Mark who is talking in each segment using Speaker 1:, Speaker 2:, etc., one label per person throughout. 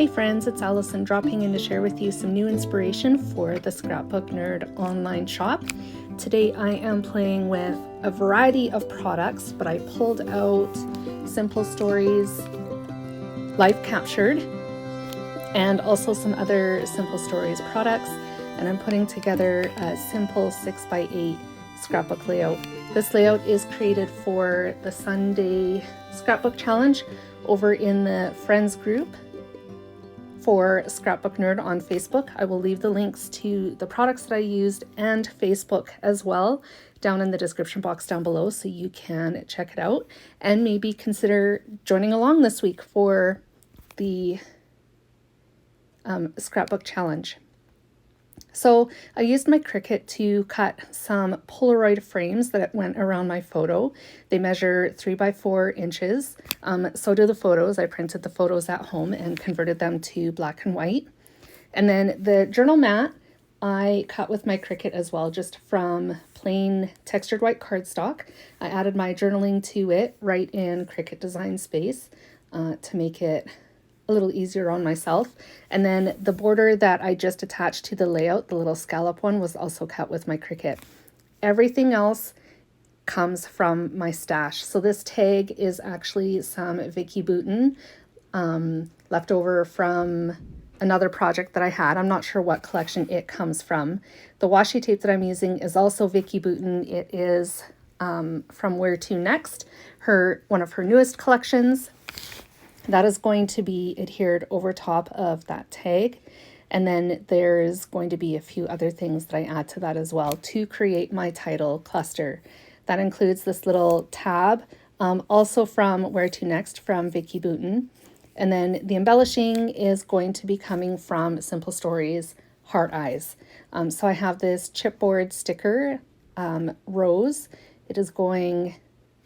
Speaker 1: Hey friends, it's Allison dropping in to share with you some new inspiration for the Scrapbook Nerd online shop. Today I am playing with a variety of products, but I pulled out Simple Stories Life Captured and also some other Simple Stories products, and I'm putting together a simple 6x8 scrapbook layout. This layout is created for the Sunday Scrapbook Challenge over in the Friends group for Scrapbook Nerd on Facebook. I will leave the links to the products that I used and Facebook as well down in the description box down below, so you can check it out and maybe consider joining along this week for the Scrapbook Challenge. So I used my Cricut to cut some Polaroid frames that went around my photo. They measure 3 by 4 inches. So do the photos. I printed the photos at home and converted them to black and white. And then the journal mat I cut with my Cricut as well, just from plain textured white cardstock. I added my journaling to it right in Cricut Design Space to make it a little easier on myself. And then the border that I just attached to the layout, the little scallop one, was also cut with my Cricut. Everything else comes from my stash. So this tag is actually some Vicky Bouton left over from another project that I had. I'm not sure what collection it comes from. The washi tape that I'm using is also Vicky Bouton. It is from Where to Next, one of her newest collections. That is going to be adhered over top of that tag. And then there's going to be a few other things that I add to that as well to create my title cluster. That includes this little tab, also from Where to Next from Vicky Bouton. And then the embellishing is going to be coming from Simple Stories Heart Eyes. So I have this chipboard sticker, rose. It is going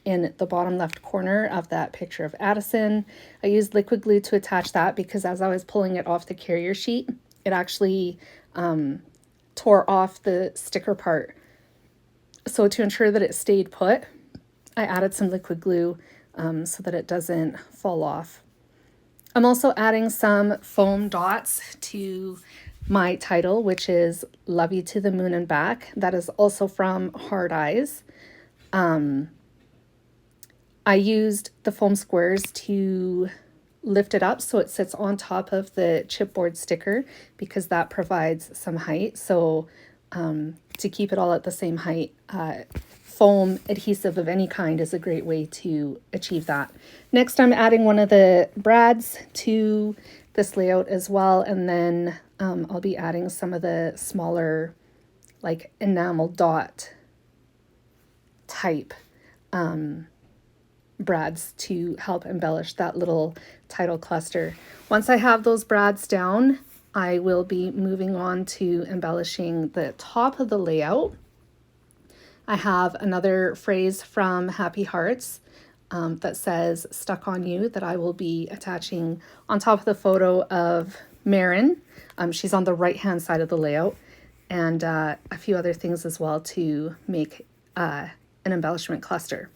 Speaker 1: in the bottom left corner of that picture of Addison. I used liquid glue to attach that because as I was pulling it off the carrier sheet, it actually tore off the sticker part. So to ensure that it stayed put, I added some liquid glue so that it doesn't fall off. I'm also adding some foam dots to my title, which is Love You to the Moon and Back. That is also from Hard Eyes. I used the foam squares to lift it up so it sits on top of the chipboard sticker because that provides some height. So to keep it all at the same height, foam adhesive of any kind is a great way to achieve that. Next, I'm adding one of the brads to this layout as well, and then I'll be adding some of the smaller like enamel dot type brads to help embellish that little title cluster. Once I have those brads down, I will be moving on to embellishing the top of the layout. I have another phrase from Happy Hearts that says Stuck on You that I will be attaching on top of the photo of Marin. She's on the right hand side of the layout, and a few other things as well to make an embellishment cluster.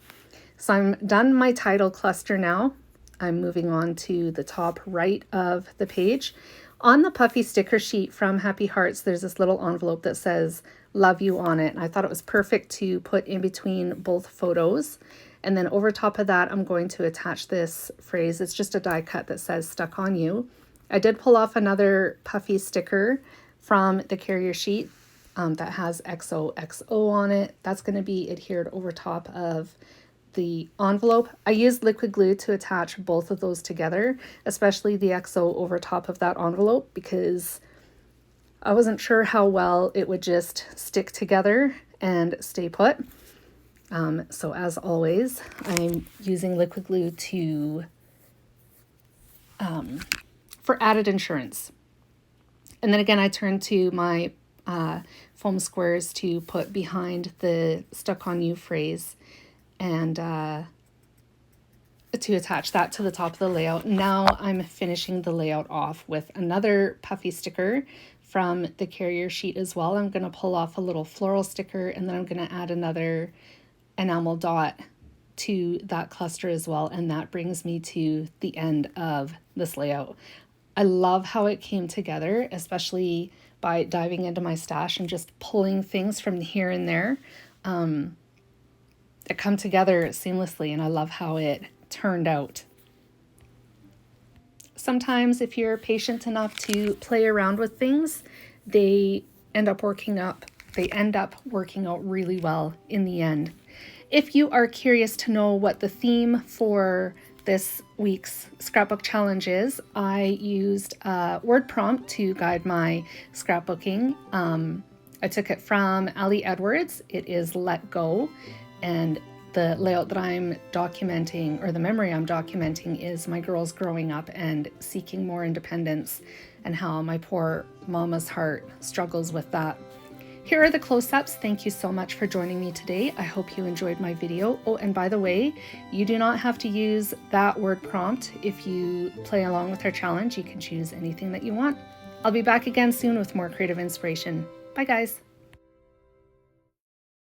Speaker 1: So I'm done my title cluster now. I'm moving on to the top right of the page. On the puffy sticker sheet from Happy Hearts, there's this little envelope that says Love You on it. And I thought it was perfect to put in between both photos. And then over top of that, I'm going to attach this phrase. It's just a die cut that says Stuck on You. I did pull off another puffy sticker from the carrier sheet that has XOXO on it. That's going to be adhered over top of the envelope. I used liquid glue to attach both of those together, especially the XO over top of that envelope, because I wasn't sure how well it would just stick together and stay put. So as always, I'm using liquid glue to for added insurance. And then again, I turn to my foam squares to put behind the Stuck on You phrase and to attach that to the top of the layout. Now I'm finishing the layout off with another puffy sticker from the carrier sheet as well. I'm going to pull off a little floral sticker, and then I'm going to add another enamel dot to that cluster as well, and that brings me to the end of this layout. I love how it came together, especially by diving into my stash and just pulling things from here and there. It come together seamlessly, and I love how it turned out. Sometimes if you're patient enough to play around with things, they end up working out really well in the end. If you are curious to know what the theme for this week's scrapbook challenge is, I used a word prompt to guide my scrapbooking. I took it from Ali Edwards. It is Let Go, and the layout that I'm documenting, or the memory I'm documenting, is my girls growing up and seeking more independence, and how my poor mama's heart struggles with that. Here are the close-ups. Thank you so much for joining me today. I hope you enjoyed my video. Oh, and by the way, you do not have to use that word prompt. If you play along with our challenge, you can choose anything that you want. I'll be back again soon with more creative inspiration. Bye, guys.